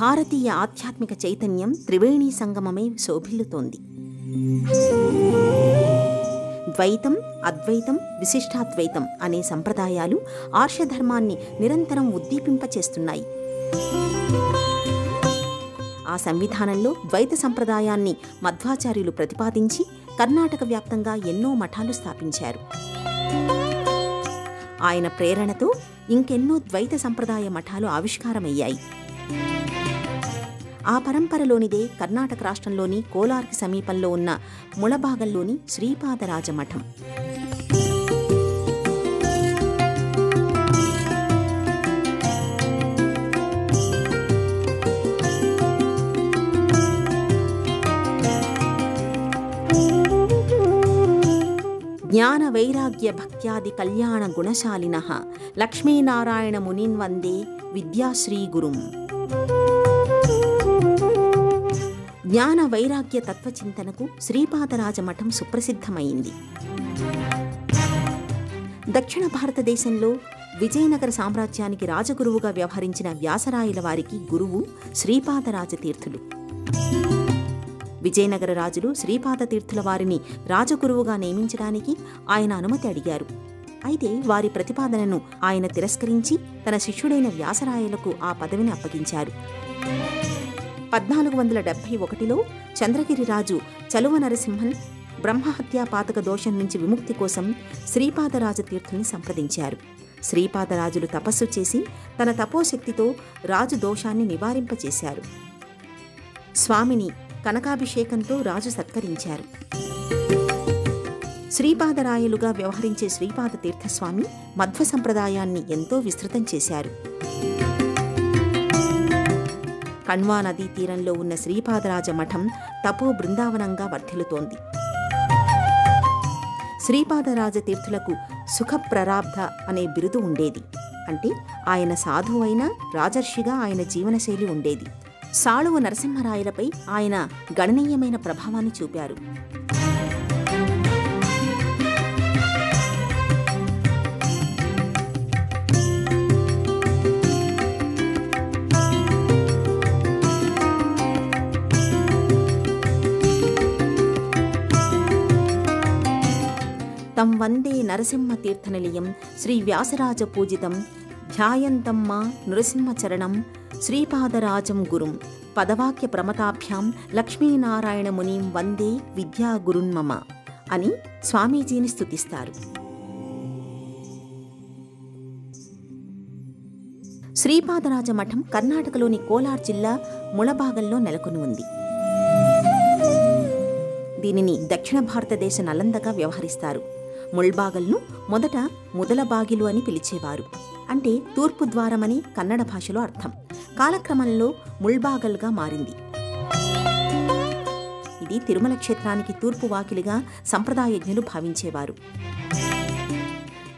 భారతీయ ఆధ్యాత్మిక చైతన్యం త్రివేణీ సంగమమై శోభిల్లుతోంది. ద్వైతం, అద్వైతం, విశిష్టాద్వైతం అనే సంప్రదాయాలు ఆర్షధర్మాన్ని నిరంతరం ఉద్దీపింపచేస్తున్నాయి. ఆ సంవిధానంలో ద్వైత సంప్రదాయాన్ని మధ్వాచార్యులు ప్రతిపాదించి కర్ణాటక వ్యాప్తంగా ఎన్నో మఠాలు స్థాపించారు. ఆయన ప్రేరణతో ఇంకెన్నో ద్వైత సంప్రదాయ మఠాలు ఆవిష్కారమయ్యాయి. ఆ పరంపరలోనిదే కర్ణాటక రాష్ట్రంలోని కోలార్కి సమీపంలో ఉన్న ముళబాగల్లోని శ్రీపాదరాజ మఠం. జ్ఞాన వైరాగ్య భక్త్యాది కళ్యాణ గుణశాలినః లక్ష్మీనారాయణ మునిన్ వందే విద్యాశ్రీ గురుం. జ్ఞాన వైరాగ్య తత్వచింతనకు శ్రీపాదరాజ మఠం సుప్రసిద్ధమైంది. దక్షిణ భారతదేశంలో విజయనగర సామ్రాజ్యానికి రాజగురువుగా వ్యవహరించిన వ్యాసరాయల వారికి గురువు శ్రీపాదరాజ తీర్థులు. విజయనగర రాజులు శ్రీపాద తీర్థుల వారిని రాజగురువుగా నియమించడానికి ఆయన అనుమతి అడిగారు. అయితే వారి ప్రతిపాదనను ఆయన తిరస్కరించి తన శిష్యుడైన వ్యాసరాయలకు ఆ పదవిని అప్పగించారు. 1471లో చంద్రగిరి రాజు చలువ నరసింహన్ బ్రహ్మహత్యా పాతక దోషం నుంచి విముక్తి కోసం శ్రీపాదరాజ తీర్థుల్ని సంప్రదించారు. శ్రీపాదరాజులు తపస్సు చేసి తన తపోశక్తితో రాజు దోషాన్ని నివారింపచేశారు. స్వామిని కనకాభిషేకంతో రాజు సత్కరించారు. శ్రీపాదరాయలుగా వ్యవహరించే శ్రీపాద తీర్థస్వామి మధ్వ సంప్రదాయాన్ని ఎంతో విస్తృతం చేశారు. కణ్వా నదీ తీరంలో ఉన్న శ్రీపాదరాజ మఠం తపో బృందావనంగా వర్ధిల్లుతోంది. శ్రీపాదరాజ తీర్థులకు సుఖప్రరాబ్ధ అనే బిరుదు ఉండేది. అంటే ఆయన సాధువైన రాజర్షిగా ఆయన జీవనశైలి ఉండేది. సాళువ నరసింహరాయలపై ఆయన గణనీయమైన ప్రభావాన్ని చూపారు. తం వందే నరసింహ తీర్థనిలయం శ్రీ వ్యాసరాజ పూజితం ధ్యాయంతం మా నృసింహచరణం శ్రీపాదరాజం గురుం పదవాక్య ప్రమతాభ్యాం లక్ష్మీనారాయణ మునిం వందే విద్యా గురున్మమ అని స్వామీజీని స్తుతిస్తారు. శ్రీపాదరాజ మఠం కర్ణాటకలోని కోలార్ జిల్లా ముళబాగల్లో నెలకొని ఉంది. దీనిని దక్షిణ భారతదేశ నలందగా వ్యవహరిస్తారు. ముళబాగల్ను మొదట ముదలబాగిలు అని పిలిచేవారు. అంటే తూర్పు ద్వారమని కన్నడ భాషలో అర్థం. కాలక్రమంలో ముళబాగల్గా మారింది. ఇది తిరుమల క్షేత్రానికి తూర్పు వాకిలిగా సంప్రదాయజ్ఞులు భావించేవారు.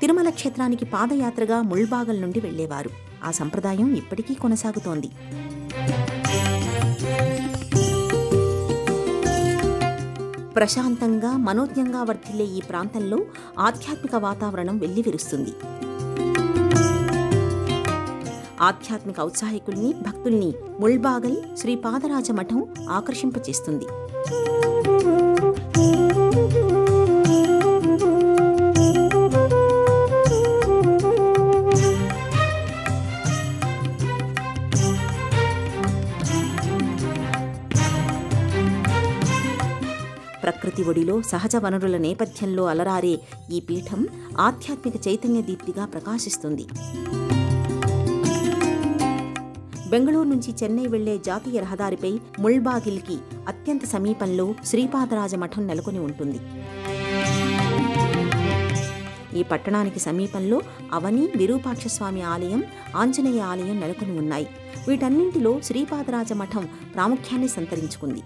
తిరుమల క్షేత్రానికి పాదయాత్రగా ముళబాగల్ నుండి వెళ్లేవారు. ఆ సంప్రదాయం ఇప్పటికీ కొనసాగుతోంది. ప్రశాంతంగా మనోజ్ఞంగా వర్ధిల్లే ఈ ప్రాంతంలో ఆధ్యాత్మిక వాతావరణం వెల్లివిరుస్తుంది. ఆధ్యాత్మిక ఔత్సాహికుల్ని, భక్తుల్ని ముళబాగల్ శ్రీపాదరాజ మఠం ఆకర్షింపచేస్తుంది. ప్రకృతి ఒడిలో సహజ వనరుల నేపథ్యంలో అలరారే ఈ పీఠం ఆధ్యాత్మిక చైతన్య దీప్తిగా ప్రకాశిస్తుంది. బెంగళూరు నుంచి చెన్నై వెళ్లే జాతీయ రహదారిపై ముళబాగిల్కి అత్యంత సమీపంలో శ్రీపాదరాజ మఠం నెలకొని ఉంటుంది. ఈ పట్టణానికి సమీపంలో అవని, విరూపాక్షస్వామి ఆలయం, ఆంజనేయ ఆలయం నెలకొని ఉన్నాయి. వీటన్నింటిలో శ్రీపాదరాజ మఠం ప్రాముఖ్యాన్ని సంతరించుకుంది.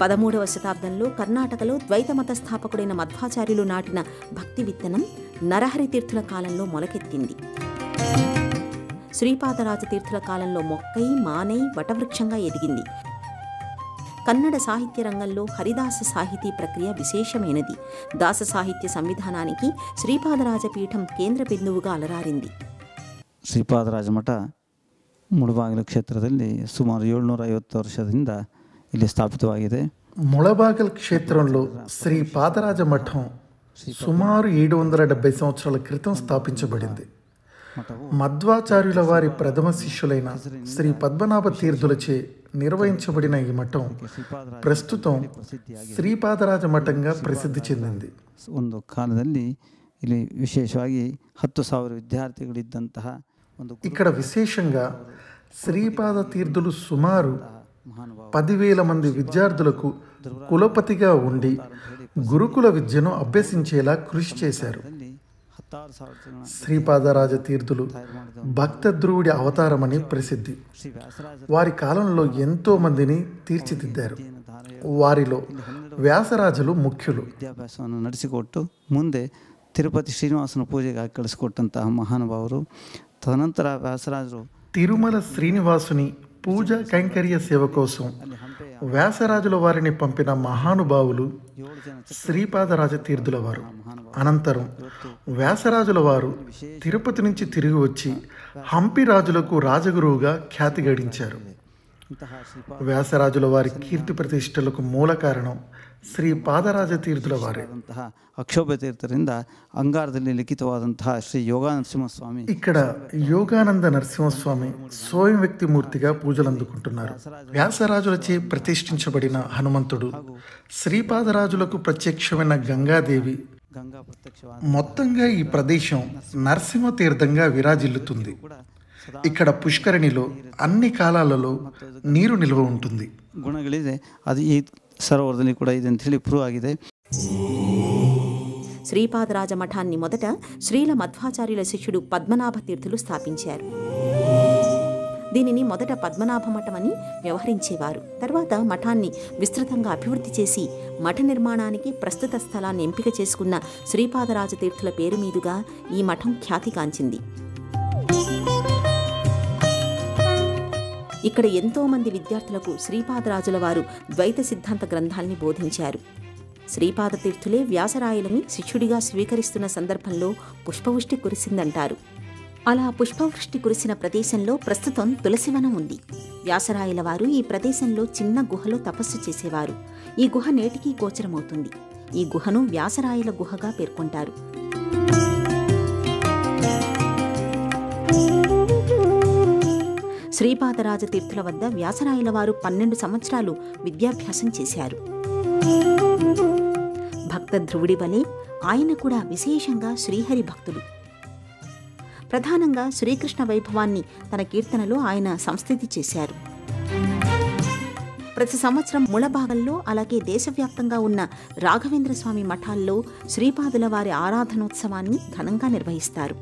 పదమూడవ శతాబ్దంలో కర్ణాటకలో ద్వైతమత స్థాపకుడైన మధ్వాచార్యులు నాటిన భక్తి విత్తనం నరహరి తీర్థుల కాలంలో మొలకెత్తింది. శ్రీపాదరాజ తీర్థుల కాలంలో మొక్కై, మానై, వటవృక్షంగా ఎదిగింది. కన్నడ సాహిత్య రంగంలో హరిదాస సాహితీ ప్రక్రియ విశేషమైనది. దాస సాహిత్య సంవిధానానికి ಶ್ರೀಪಾದರಾಜಪೀಠం ಕೇಂದ್ರ ಬಿಂದುವುగా ಅಲರಾರಿಂది. ಶ್ರೀಪಾದರಾಜ ಮಠ ಮುಳಬಾಗಿಲು ಕ್ಷೇತ್ರದಲ್ಲಿ ಸುಮಾರು 750 ವರ್ಷದಿಂದ ಇಲ್ಲಿ ಸ್ಥಾಪಿತವಾಗಿದೆ. ముళబాగల్ క్షేత్రంలో శ్రీ పాదరాజ మఠం సుమారు 770 సంవత్సరాల క్రితం స్థాపించబడింది. మధ్వాచార్యుల వారి ప్రథమ శిష్యులైన శ్రీ పద్మనాభ తీర్థులచే నిర్వహించబడిన ఈ మఠం ప్రస్తుతం శ్రీపాదరాజ మఠంగా ప్రసిద్ధి చెందింది. ಒಂದು ಕಾಲದಲ್ಲಿ ಇಲ್ಲಿ ವಿಶೇಷವಾಗಿ 10,000 ವಿದ್ಯಾರ್ಥಿಗಳಿದ್ದಂತಹ ಒಂದು ఇక్కడ విశేషంగా శ్రీపాద తీర్థులు సుమారు 10,000 మంది విద్యార్థులకు కులపతిగా ఉండి గురుకుల విద్యను అభ్యసించేలా కృషి చేశారు. శ్రీపాదరాజ తీర్థులు భక్త ధ్రువుడి అవతారమని ప్రసిద్ధి. వారి కాలంలో ఎంతో మందిని తీర్చిదిద్దారు. వారిలో వ్యాసరాజులు ముఖ్యులు. ವಿದ್ಯಾಭ್ಯಾಸವನ್ನು ನಡೆಸಿಕೊಟ್ಟು ಮುಂದೆ ತಿರುಪತಿ ಶ್ರೀನಿವಾಸನ ಪೂಜೆಗೆ ಕಳಿಸಿಕೊಟ್ಟಂತಹ ಮಹಾನುಭಾವರು. ತದನಂತರ ವ್ಯಾಸರಾಜರು తిరుమల శ్రీనివాసుని పూజా కైంకర్య సేవ కోసం వ్యాసరాజుల వారిని పంపిన మహానుభావులు శ్రీపాదరాజ తీర్థుల వారు. అనంతరం వ్యాసరాజుల వారు తిరుపతి నుంచి తిరిగి వచ్చి హంపి రాజులకు రాజగురువుగా ఖ్యాతి గడించారు. వ్యాసరాజుల వారి కీర్తి ప్రతిష్టలకు మూల కారణం శ్రీ పాదరాజ తీర్థుల వారే. ಅಕ್ಷೋಭ್ಯ ತೀರ್ಥರಿಂದ ಅಂಗಾರದಲ್ಲಿ ಲಿಖಿತವಾದಂತಹ ಶ್ರೀ ಯೋಗಾನರಸಿಂಹಸ್ವಾಮಿ ఇక్కడ యోగానంద నరసింహస్వామి స్వయం వ్యక్తి మూర్తిగా పూజలు అందుకుంటున్నారు. వ్యాసరాజులచే ప్రతిష్ఠించబడిన హనుమంతుడు, శ్రీపాదరాజులకు ప్రత్యక్షమైన గంగాదేవి, ಗಂಗಾ ಪ್ರತ್ಯಕ್ಷವಾದ మొత్తంగా ఈ ప్రదేశం నరసింహ తీర్థంగా విరాజిల్లుతుంది. ఇక్కడ పుష్కరిణిలో అన్ని కాలాలలో నీరు నిల్వ ఉంటుంది. ಗುಣಗಳಿದೆ. ಅದು ಈ ಸರೋವರದಲ್ಲಿ ಕೂಡ ಇದೆ ಅಂತ ಹೇಳಿ ಪ್ರೂವ್ ಆಗಿದೆ. శ్రీపాదరాజ మఠాన్ని మొదట శ్రీల మధ్వాచార్యుల శిష్యుడు పద్మనాభ తీర్థులు స్థాపించారు. దీనిని మొదట పద్మనాభ మఠం అని వ్యవహరించేవారు. తర్వాత మఠాన్ని విస్తృతంగా అభివృద్ధి చేసి మఠ నిర్మాణానికి ప్రస్తుత స్థలాన్ని ఎంపిక చేసుకున్న శ్రీపాదరాజ తీర్థుల పేరు మీదుగా ఈ మఠం ఖ్యాతిగాంచింది. ఇక్కడ ఎంతోమంది విద్యార్థులకు శ్రీపాదరాజుల వారు ద్వైత సిద్ధాంత గ్రంథాల్ని బోధించారు. శ్రీపాద తీర్థులే వ్యాసరాయలని శిష్యుడిగా స్వీకరిస్తున్న సందర్భంలో పుష్పవృష్టి కురిసిందంటారు. అలా పుష్పవృష్టి కురిసిన ప్రదేశంలో ప్రస్తుతం తులసివనం ఉంది. వ్యాసరాయల వారు ఈ ప్రదేశంలో చిన్న గుహలో తపస్సు చేసేవారు. ఈ గుహ నేటికీ గోచరమవుతుంది. ఈ గుహను వ్యాసరాయల గుహగా పేర్కొంటారు. శ్రీపాదరాజ తీర్థుల వద్ద వ్యాసరాయల వారు 12 సంవత్సరాలు విద్యాభ్యాసం చేశారు. భక్త ధ్రువుడి వలె ఆయన కూడా విశేషంగా శ్రీహరి భక్తుడు. ప్రధానంగా శ్రీకృష్ణ వైభవాన్ని తన కీర్తనలో ఆయన సంస్థితి చేశారు. ప్రతి సంవత్సరం ముళబాగల్లో అలాగే దేశవ్యాప్తంగా ఉన్న రాఘవేంద్ర స్వామి మఠాల్లో శ్రీపాదుల వారి ఆరాధనోత్సవాన్ని ఘనంగా నిర్వహిస్తారు.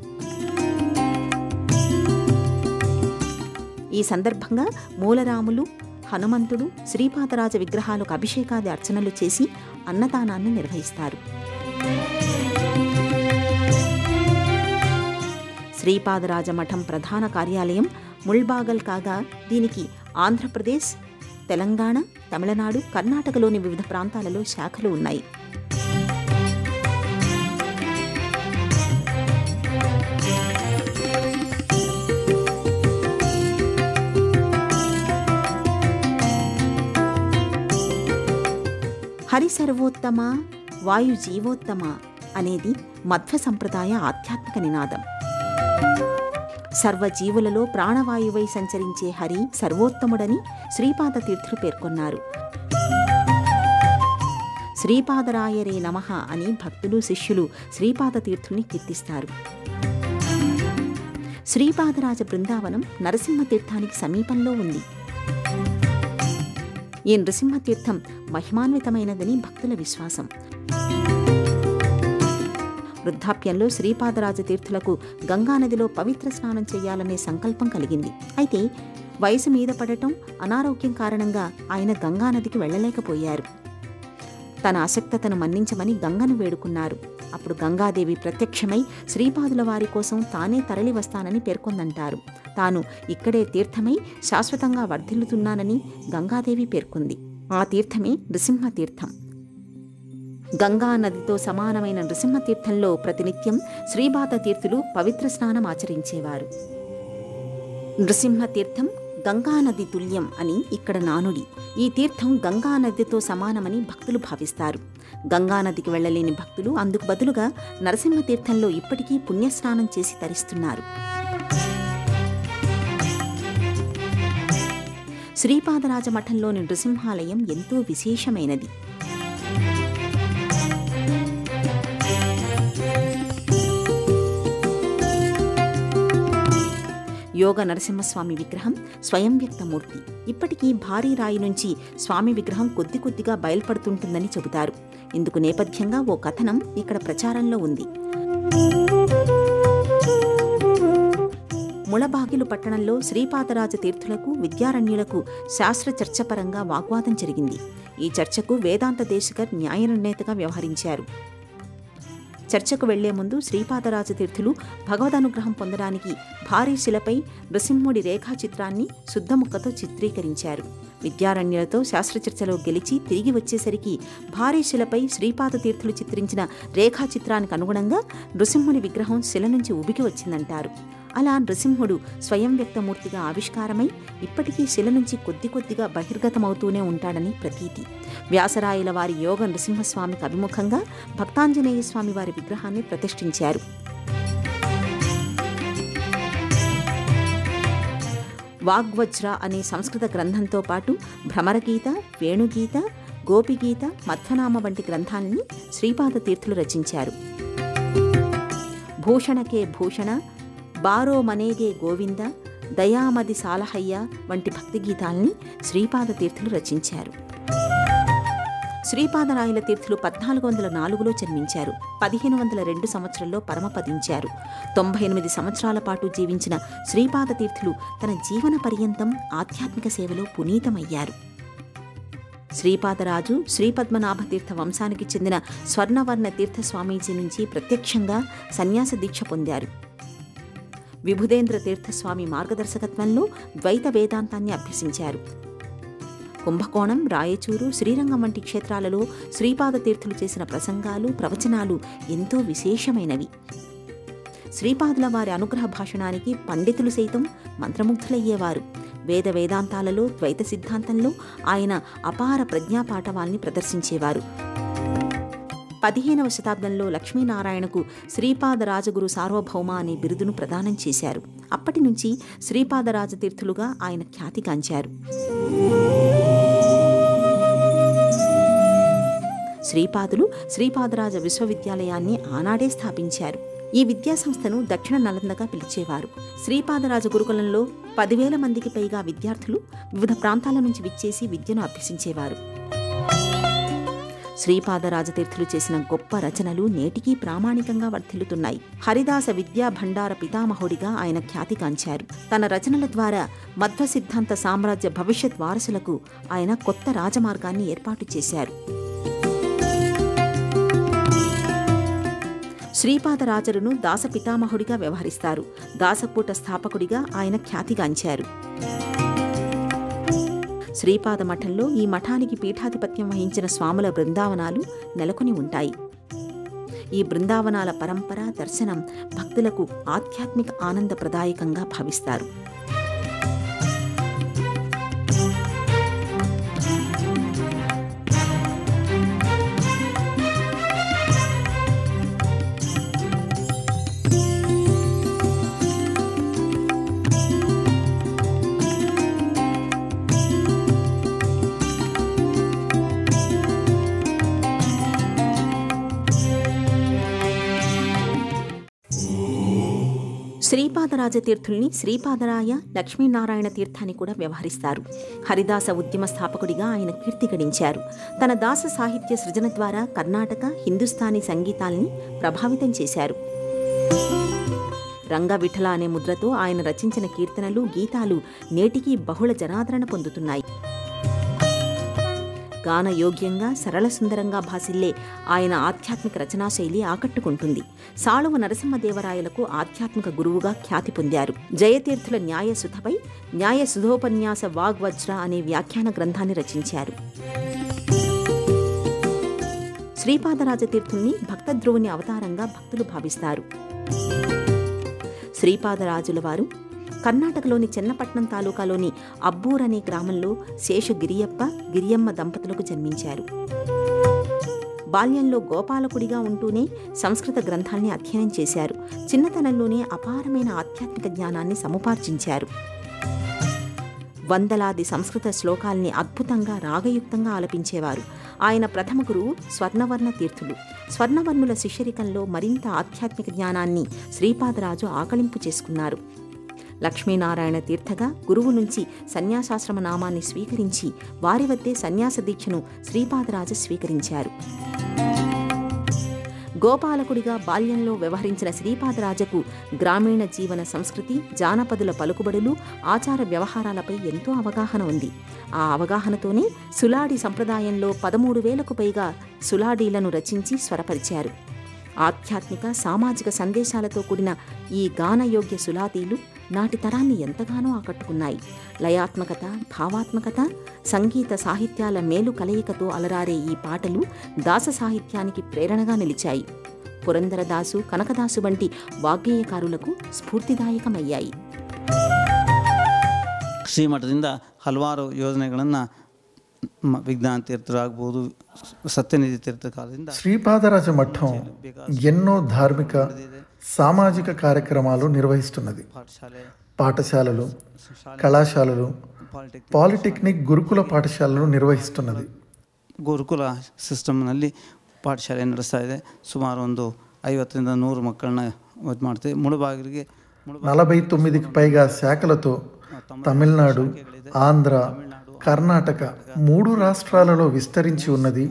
ఈ సందర్భంగా మూలరాములు, హనుమంతుడు, శ్రీపాదరాజ విగ్రహాలకు అభిషేకాది అర్చనలు చేసి అన్నదానాన్ని నిర్వహిస్తారు. శ్రీపాదరాజ మఠం ప్రధాన కార్యాలయం ముల్బాగల్ కాగా దీనికి ఆంధ్రప్రదేశ్, తెలంగాణ, తమిళనాడు, కర్ణాటకలోని వివిధ ప్రాంతాలలో శాఖలు ఉన్నాయి. హరి సర్వోత్తమ, వాయు జీవోత్తమ అనేది మధ్వ సంప్రదాయ ఆధ్యాత్మిక నినాదం. సర్వజీవులలో ప్రాణవాయువై సంచరించే హరి సర్వోత్తముడని శ్రీపాద తీర్థులు పేర్కొన్నారు. శ్రీపాదరాయరే నమః అని భక్తులు, శిష్యులు శ్రీపాద తీర్థుల్ని కీర్తిస్తారు. శ్రీపాదరాజ బృందావనం నరసింహతీర్థానికి సమీపంలో ఉంది. ఈ నృసింహతీర్థం మహిమాన్వితమైనదని భక్తుల విశ్వాసం. వృద్ధాప్యంలో శ్రీపాదరాజ తీర్థులకు గంగానదిలో పవిత్ర స్నానం చేయాలనే సంకల్పం కలిగింది. అయితే వయసు మీద పడటం, అనారోగ్యం కారణంగా ఆయన గంగానదికి వెళ్ళలేకపోయారు. తన అసక్తతను మన్నించమని గంగను వేడుకున్నారు. అప్పుడు గంగాదేవి ప్రత్యక్షమై శ్రీపాదుల వారి కోసం తానే తరలి వస్తానని పేర్కొందంటారు. తాను ఇక్కడే తీర్థమై శాశ్వతంగా వర్ధిల్లుతున్నానని గంగాదేవి పేర్కొంది. ఆ తీర్థమే నృసింహతీర్థం. గంగా నదితో సమానమైన నృసింహతీర్థంలో ప్రతినిత్యం శ్రీపాద తీర్థులు పవిత్ర స్నానం ఆచరించేవారు. నృసింహతీర్థం గంగానది తుల్యం అని ఇక్కడ నానుడి. ఈ తీర్థం గంగానదితో సమానమని భక్తులు భావిస్తారు. గంగానదికి వెళ్లలేని భక్తులు అందుకు బదులుగా నరసింహతీర్థంలో ఇప్పటికీ పుణ్యస్నానం చేసి తరిస్తున్నారు. శ్రీపాదరాజ మఠంలోని నృసింహాలయం ఎంతో విశేషమైనది. యోగ నరసింహస్వామి విగ్రహం స్వయం వ్యక్తమూర్తి. ఇప్పటికీ భారీ రాయి నుంచి స్వామి విగ్రహం కొద్ది కొద్దిగా బయల్పడుతుంటుందని చెబుతారు. ఇందుకు నేపథ్యంగా ఓ కథనం ఇక్కడ ప్రచారంలో ఉంది. ముళబాగిలు పట్టణంలో శ్రీపాదరాజ తీర్థులకు విద్యారణ్యులకు శాస్త్ర చర్చపరంగా వాగ్వాదం జరిగింది. ఈ చర్చకు వేదాంత దేశికర్ న్యాయ నిర్ణేతగా వ్యవహరించారు. చర్చకు వెళ్లే ముందు శ్రీపాదరాజ తీర్థులు భగవదనుగ్రహం పొందడానికి భారీ శిలపై నృసింహుడి రేఖాచిత్రాన్ని శుద్ధముక్కతో చిత్రీకరించారు. విద్యారణ్యులతో శాస్త్రచర్చలో గెలిచి తిరిగి వచ్చేసరికి భారీ శిలపై శ్రీపాద తీర్థులు చిత్రించిన రేఖాచిత్రానికి అనుగుణంగా నృసింహుడి విగ్రహం శిల నుంచి ఉబికి వచ్చిందంటారు. అలా నృసింహుడు స్వయం వ్యక్తమూర్తిగా ఆవిష్కారమై ఇప్పటికీ శిల నుంచి కొద్ది కొద్దిగా బహిర్గతమవుతూనే ఉంటాడని ప్రతీతి. వ్యాసరాయల వారి యోగ నృసింహస్వామికి అభిముఖంగా భక్తాంజనేయ స్వామి వారి విగ్రహాన్ని ప్రతిష్ఠించారు. వాగ్వజ్ర అనే సంస్కృత గ్రంథంతో పాటు భ్రమరగీత, వేణుగీత, గోపిగీత, మధ్వనామ వంటి గ్రంథాలని శ్రీపాద తీర్థులు రచించారు. భూషణకే భూషణ, బారో మనేగే గోవింద, దయామది సాలహయ్య వంటి భక్తి గీతాల్ని శ్రీపాద తీర్థులు రచించారు. శ్రీపాదరాయల తీర్థులు 1404లో జన్మించారు. 1502 సంవత్సరంలో పరమపదించారు. 98 సంవత్సరాల పాటు జీవించిన శ్రీపాద తీర్థులు తన జీవన పర్యంతం ఆధ్యాత్మిక సేవలో పునీతమయ్యారు. శ్రీపాదరాజు శ్రీపద్మనాభ తీర్థ వంశానికి చెందిన స్వర్ణవర్ణ తీర్థ స్వామీజీ నుంచి ప్రత్యక్షంగా సన్యాస దీక్ష పొందారు. విభుదేంద్ర తీర్థస్వామి మార్గదర్శకత్వంలో ద్వైత వేదాంతాన్ని అభ్యసించారు. కుంభకోణం, రాయచూరు, శ్రీరంగం వంటి క్షేత్రాలలో శ్రీపాద తీర్థులు చేసిన ప్రసంగాలు, ప్రవచనాలు ఎంతో విశేషమైనవి. శ్రీపాదుల వారి అనుగ్రహ భాషణానికి పండితులు సైతం మంత్రముగ్ధులయ్యేవారు. వేద వేదాంతాలలో, ద్వైత సిద్ధాంతంలో ఆయన అపార ప్రజ్ఞాపాఠవాల్ని ప్రదర్శించేవారు. 15వ శతాబ్దంలో లక్ష్మీనారాయణకు శ్రీపాదరాజగురు సార్వభౌమ అనే బిరుదును ప్రదానం చేశారు. అప్పటి నుంచి శ్రీపాదరాజతీర్థులుగా ఆయన ఖ్యాతిగాంచారు. శ్రీపాదులు శ్రీపాదరాజ విశ్వవిద్యాలయాన్ని ఆనాడే స్థాపించారు. ఈ విద్యాసంస్థను దక్షిణ నలందగా పిలిచేవారు. శ్రీపాదరాజ గురుకులంలో 10,000 మందికి పైగా విద్యార్థులు వివిధ ప్రాంతాల నుంచి విచ్చేసి విద్యను అభ్యసించేవారు. శ్రీపాదరాజతీర్థులు చేసిన గొప్ప రచనలు నేటికీ ప్రామాణికంగా వర్ధిల్లుతున్నాయి. హరిదాస విద్యా భండార పితామహుడిగా ఆయన ఖ్యాతిగాంచారు. తన రచనల ద్వారా మధ్వ సిద్ధాంత సామ్రాజ్య భవిష్యత్ వారసులకు ఆయన కొత్త రాజమార్గాన్ని ఏర్పాటు చేశారు. శ్రీపాదరాజరును దాస పితామహుడిగా వ్యవహరిస్తారు. దాసపూట స్థాపకుడిగా ఆయన ఖ్యాతిగాంచారు. శ్రీపాద మఠంలో ఈ మఠానికి పీఠాధిపత్యం వహించిన స్వాముల బృందావనాలు నెలకొని ఉంటాయి. ఈ బృందావనాల పరంపర, దర్శనం భక్తులకు ఆధ్యాత్మిక ఆనందప్రదాయకంగా భావిస్తారు. శ్రీపాదరాజతీర్థుల్ని శ్రీపాదరాయ, లక్ష్మీనారాయణ తీర్థాన్ని కూడా వ్యవహరిస్తారు. హరిదాస ఉద్యమ స్థాపకుడిగా ఆయన కీర్తి గడించారు. తన దాస సాహిత్య సృజన ద్వారా కర్ణాటక, హిందుస్థానీ సంగీతాల్ని ప్రభావితం చేశారు. రంగవిఠల అనే ముద్రతో ఆయన రచించిన కీర్తనలు, గీతాలు నేటికీ బహుళ జనాదరణ పొందుతున్నాయి. గానయోగ్యంగా సరళసుందరంగా భాసిల్లే ఆయన ఆధ్యాత్మిక రచనాశైలి ఆకట్టుకుంటుంది. సాళువ నరసింహదేవరాయలకు ఆధ్యాత్మిక గురువుగా ఖ్యాతి పొందారు. జయతీర్థుల న్యాయసుధపై న్యాయసుధోపన్యాస వాగ్వజ్ర అనే వ్యాఖ్యాన గ్రంథాన్ని రచించారు. శ్రీపాదరాజతీర్థుల్ని భక్తధ్రువుని అవతారంగా భక్తులు భావిస్తారు. శ్రీపాదరాజుల వారు కర్ణాటకలోని చెన్నపట్నం తాలూకాలోని అబ్బూర్ అనే గ్రామంలో శేషు గిరియమ్మ దంపతులకు జన్మించారు. బాల్యంలో గోపాలకుడిగా ఉంటూనే సంస్కృత గ్రంథాల్ని అధ్యయనం చేశారు. చిన్నతనంలోనే అపారమైన ఆధ్యాత్మిక జ్ఞానాన్ని సముపార్జించారు. వందలాది సంస్కృత శ్లోకాల్ని అద్భుతంగా రాగయుక్తంగా ఆలపించేవారు. ఆయన ప్రథమ గురువు స్వర్ణవర్ణ తీర్థులు. స్వర్ణవర్ణుల శిష్యరికంలో మరింత ఆధ్యాత్మిక జ్ఞానాన్ని శ్రీపాదరాజు ఆకళింపు చేసుకున్నారు. లక్ష్మీనారాయణ తీర్థగా గురువు నుంచి సన్యాసాశ్రమ నామాన్ని స్వీకరించి వారి వద్దే సన్యాస దీక్షను శ్రీపాదరాజు స్వీకరించారు. గోపాలకుడిగా బాల్యంలో వ్యవహరించిన శ్రీపాదరాజకు గ్రామీణ జీవన సంస్కృతి, జానపదుల పలుకుబడులు, ఆచార వ్యవహారాలపై ఎంతో అవగాహన ఉంది. ఆ అవగాహనతోనే సులాడి సంప్రదాయంలో 13,000కు పైగా సులాడీలను రచించి స్వరపరిచారు. ఆధ్యాత్మిక, సామాజిక సందేశాలతో కూడిన ఈ గానయోగ్య సులాదీలు నాటి తరాన్ని ఎంతగానో ఆకట్టుకున్నాయి. లయాత్మకత, భావాత్మకత, సంగీత సాహిత్యాల మేలు కలయికతో అలరారే ఈ పాటలు దాస సాహిత్యానికి ప్రేరణగా నిలిచాయి. పురందరదాసు, కనకదాసు వంటి వాగ్గేయకారులకు ಸ್ಫೂರ್ತಿದಾಯಕಮಯ್ಯಾಯಿ. ಶ್ರೀಮಠದಿಂದ ಹಲವಾರು ಯೋಜನೆಗಳನ್ನು ವಿಜ್ಞಾನ ತೀರ್ಥರಾಗ್ಬೋದು, ಸತ್ಯನಿಧಿ ತೀರ್ಥ ಕಾಲದಿಂದ శ్రీపాదరాజ మఠం ఎన్నో ధార్మిక, సామాజిక కార్యక్రమాలు నిర్వహిస్తున్నది. పాఠశాలలు, కళాశాలలు, పాలిటెక్నిక్, గురుకుల పాఠశాలలు నిర్వహిస్తున్నది. ಗುರುಕುಲ ಸಿಸ್ಟಮ್ನಲ್ಲಿ ಪಾಠಶಾಲೆ ನಡೆಸ್ತಾ ಇದೆ. ಸುಮಾರು ಒಂದು 50ರಿಂದ 100 ಮಕ್ಕಳನ್ನ ಇದು ಮಾಡ್ತೀವಿ. ಮುಳುಬಾಗಿಲಿಗೆ 49కి పైగా శాఖలతో తమిళనాడు, ఆంధ్ర, కర్ణాటక 3 రాష్ట్రాలలో విస్తరించి ఉన్నది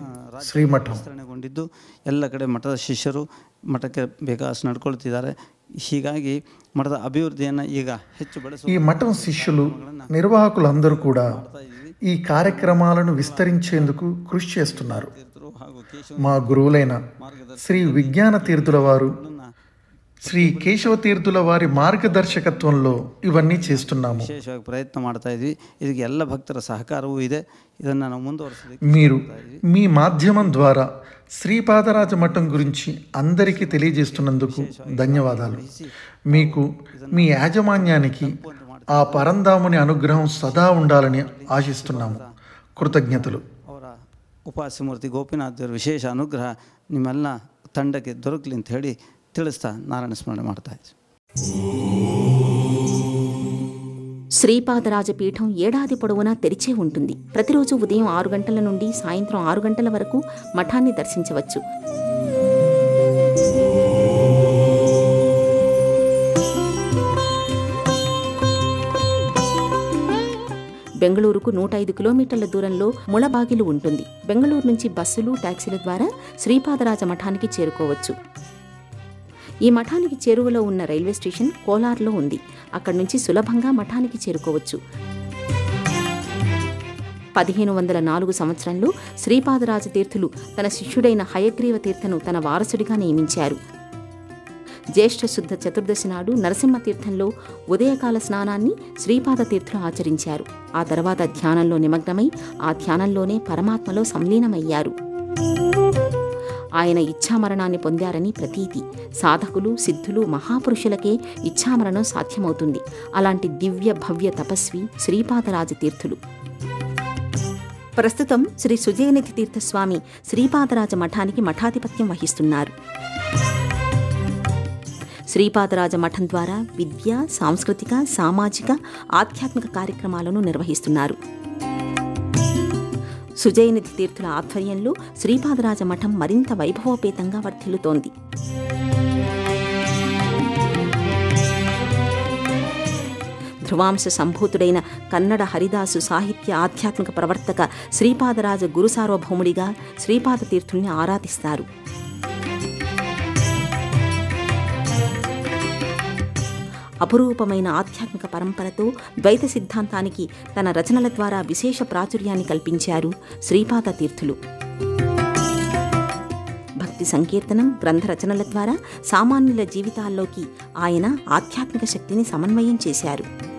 శ్రీమఠం. ವಿಸ್ತರಣೆಗೊಂಡಿದ್ದು ಎಲ್ಲ ಕಡೆ ಮಠದ ಶಿಷ್ಯರು ಮಠಕ್ಕೆ ಬೇಕಾದಷ್ಟು ನಡ್ಕೊಳ್ತಿದ್ದಾರೆ. ಹೀಗಾಗಿ ಮಠದ ಅಭಿವೃದ್ಧಿಯನ್ನು ಈಗ ಹೆಚ್ಚು ఈ మఠం శిష్యులు, నిర్వాహకులందరూ కూడా ఈ కార్యక్రమాలను విస్తరించేందుకు కృషి చేస్తున్నారు. మా గురువులైన శ్రీ విజ్ఞాన తీర్థుల వారు, శ్రీ కేశవ తీర్థుల వారి మార్గదర్శకత్వంలో ఇవన్నీ చేస్తున్నాము. ವಿಶೇಷವಾಗಿ ಪ್ರಯತ್ನ ಮಾಡ್ತಾ ಇದ್ವಿ. ಇದಕ್ಕೆ ಎಲ್ಲ ಭಕ್ತರ ಸಹಕಾರವೂ ಇದೆ. ಇದನ್ನು ನಾವು ಮುಂದುವರಿಸಲಿಕ್ಕೆ మీరు మీ మాధ్యమం ద్వారా శ్రీపాదరాజ మఠం గురించి అందరికీ తెలియజేస్తున్నందుకు ధన్యవాదాలు. మీకు, మీ యాజమాన్యానికి ఆ పరంధాముని అనుగ్రహం సదా ఉండాలని ఆశిస్తున్నాము. కృతజ్ఞతలు. ಅವರ ಉಪಾಸ್ಯಮೂರ್ತಿ ಗೋಪಿನಾಥ್ ದೇವರ ವಿಶೇಷ ಅನುಗ್ರಹ ನಿಮ್ಮೆಲ್ಲ ತಂಡಕ್ಕೆ ದೊರಕಲಿ ಅಂತ ಹೇಳಿ ತಿಳಿಸ್ತಾ ನಾರಾಯಣ ಸ್ಮರಣೆ ಮಾಡ್ತಾ ಇದ್ವಿ. శ్రీపాదరాజ పీఠం ఏడాది పొడవునా తెరిచే ఉంటుంది. ప్రతిరోజు ఉదయం 6 గంటల నుండి సాయంత్రం 6 గంటల వరకు మఠాన్ని దర్శించవచ్చు. బెంగళూరుకు 105 కిలోమీటర్ల దూరంలో ముళబాగిలు ఉంటుంది. బెంగళూరు నుంచి బస్సులు, టాక్సీల ద్వారా శ్రీపాదరాజ మఠానికి చేరుకోవచ్చు. ఈ మఠానికి చేరువలో ఉన్న రైల్వే స్టేషన్ కోలార్లో ఉంది. అక్కడి నుంచి సులభంగా మఠానికి చేరుకోవచ్చు. 1504 సంవత్సరంలో శ్రీపాదరాజ తీర్థులు తన శిష్యుడైన హయగ్రీవ తీర్థను తన వారసుడిగా నియమించారు. జ్యేష్ఠ శుద్ధ చతుర్దశి నాడు నరసింహతీర్థంలో ఉదయకాల స్నానాన్ని శ్రీపాద తీర్థులు ఆచరించారు. ఆ తర్వాత ధ్యానంలో నిమగ్నమై ఆ ధ్యానంలోనే పరమాత్మలో సంలీనమయ్యారు. ఆయన ఇచ్ఛామరణాన్ని పొందారని ప్రతీతి. సాధకులు, సిద్ధులు, మహాపురుషులకే ఇచ్ఛామరణం సాధ్యమవుతుంది. అలాంటి దివ్య భవ్య తపస్వి శ్రీపాదరాజ తీర్థులు. ప్రస్తుతం శ్రీ సుజయనిధి తీర్థస్వామి శ్రీపాదరాజ మఠానికి మఠాధిపత్యం వహిస్తున్నారు. శ్రీపాదరాజ మఠం ద్వారా విద్య, సాంస్కృతిక, సామాజిక, ఆధ్యాత్మిక కార్యక్రమాలను నిర్వహిస్తున్నారు. సుజయనిధి తీర్థుల ఆధ్వర్యంలో శ్రీపాదరాజ మఠం మరింత వైభవోపేతంగా వర్ధిల్లుతోంది. ధ్రువాంశ సంభూతుడైన కన్నడ హరిదాసు సాహిత్య ఆధ్యాత్మిక ప్రవర్తక శ్రీపాదరాజ గురు సార్వభౌముడిగా శ్రీపాద తీర్థుల్ని ఆరాధిస్తారు. అపురూపమైన ఆధ్యాత్మిక పరంపరతో ద్వైత సిద్ధాంతానికి తన రచనల ద్వారా విశేష ప్రాచుర్యాన్ని కల్పించారు శ్రీపాద తీర్థులు. భక్తి సంకీర్తనం, గ్రంథ రచనల ద్వారా సామాన్యుల జీవితాల్లోకి ఆయన ఆధ్యాత్మిక శక్తిని సమన్వయం చేశారు.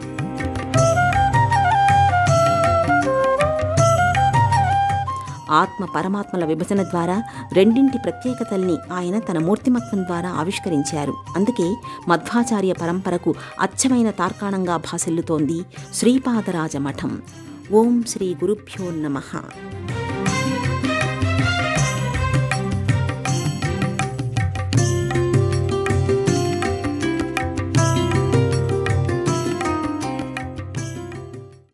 ఆత్మ పరమాత్మల విభజన ద్వారా రెండింటి ప్రత్యేకతల్ని ఆయన తన మూర్తిమత్వం ద్వారా ఆవిష్కరించారు. అందుకే మధ్వాచార్య పరంపరకు అచ్చమైన తార్కాణంగా భాసిల్లుతోంది శ్రీపాదరాజ మఠం. ఓం శ్రీ గురుభ్యో నమః.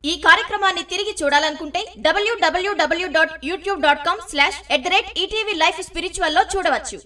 ఈ కార్యక్రమాన్ని తిరిగి చూడాలనుకుంటే www.youtube.com/@ETV Life Spiritual లో చూడవచ్చు.